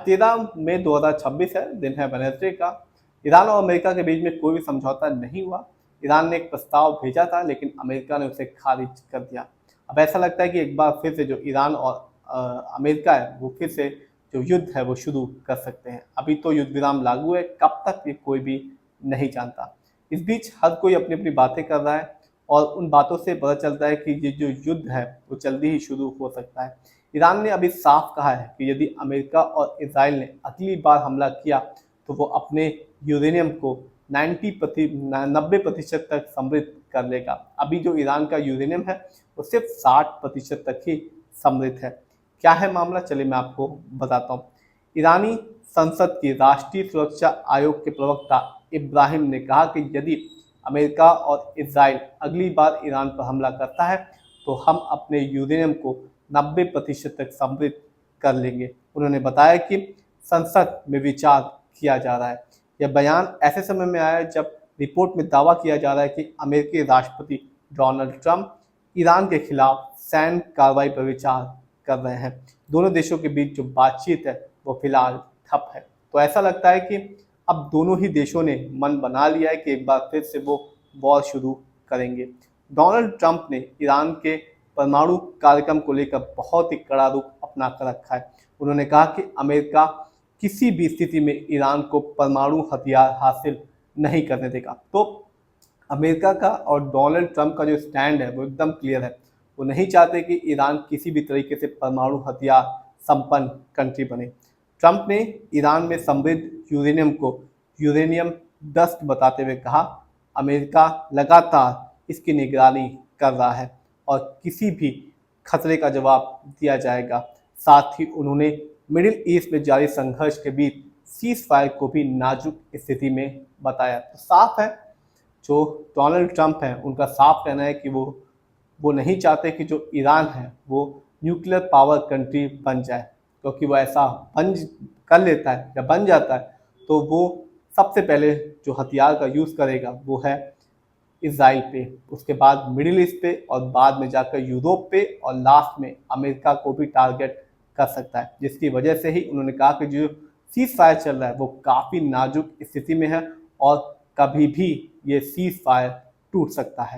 13 मई 2026 है, दिन है वेडनेसडे का। ईरान और अमेरिका के बीच में कोई भी समझौता नहीं हुआ। ईरान ने एक प्रस्ताव भेजा था लेकिन अमेरिका ने उसे खारिज कर दिया। अब ऐसा लगता है कि एक बार फिर से जो ईरान और अमेरिका है वो फिर से जो युद्ध है वो शुरू कर सकते हैं। अभी तो युद्ध विराम लागू है, कब तक ये कोई भी नहीं जानता। इस बीच हर कोई अपनी अपनी बातें कर रहा है और उन बातों से पता चलता है कि ये जो युद्ध है वो जल्दी ही शुरू हो सकता है। ईरान ने अभी साफ कहा है कि यदि अमेरिका और इजराइल ने अगली बार हमला किया तो वो अपने यूरेनियम को 90% तक समृद्ध कर लेगा। अभी जो ईरान का यूरेनियम है वो सिर्फ 60% तक ही समृद्ध है। क्या है मामला, चलिए मैं आपको बताता हूँ। ईरानी संसद की राष्ट्रीय सुरक्षा आयोग के प्रवक्ता इब्राहिम ने कहा कि यदि अमेरिका और इजराइल अगली बार ईरान पर हमला करता है तो हम अपने यूरेनियम को 90% तक समृद्ध कर लेंगे। उन्होंने बताया कि संसद में विचार किया जा रहा है। यह बयान ऐसे समय में आया जब रिपोर्ट में दावा किया जा रहा है कि अमेरिकी राष्ट्रपति डोनाल्ड ट्रंप ईरान के खिलाफ सैन्य कार्रवाई पर विचार कर रहे हैं। दोनों देशों के बीच जो बातचीत है वो फिलहाल ठप है। तो ऐसा लगता है कि अब दोनों ही देशों ने मन बना लिया है कि एक बार फिर से वो वॉर शुरू करेंगे। डोनाल्ड ट्रंप ने ईरान के परमाणु कार्यक्रम को लेकर बहुत ही कड़ा रुख अपना कर रखा है। उन्होंने कहा कि अमेरिका किसी भी स्थिति में ईरान को परमाणु हथियार हासिल नहीं करने देगा। तो अमेरिका का और डोनाल्ड ट्रंप का जो स्टैंड है वो एकदम क्लियर है। वो नहीं चाहते कि ईरान किसी भी तरीके से परमाणु हथियार संपन्न कंट्री बने। ट्रंप ने ईरान में समृद्ध यूरेनियम को यूरेनियम डस्ट बताते हुए कहा, अमेरिका लगातार इसकी निगरानी कर रहा है और किसी भी खतरे का जवाब दिया जाएगा। साथ ही उन्होंने मिडिल ईस्ट में जारी संघर्ष के बीच सीज फायर को भी नाजुक स्थिति में बताया। तो साफ है जो डोनाल्ड ट्रंप है उनका साफ कहना है कि वो नहीं चाहते कि जो ईरान है वो न्यूक्लियर पावर कंट्री बन जाए, क्योंकि वो ऐसा बन कर लेता है या बन जाता है तो वो सबसे पहले जो हथियार का यूज़ करेगा वो है इजराइल पे, उसके बाद मिडिल ईस्ट पे और बाद में जाकर यूरोप पे और लास्ट में अमेरिका को भी टारगेट कर सकता है। जिसकी वजह से ही उन्होंने कहा कि जो सीज फायर चल रहा है वो काफ़ी नाजुक स्थिति में है और कभी भी ये सीज फायर टूट सकता है।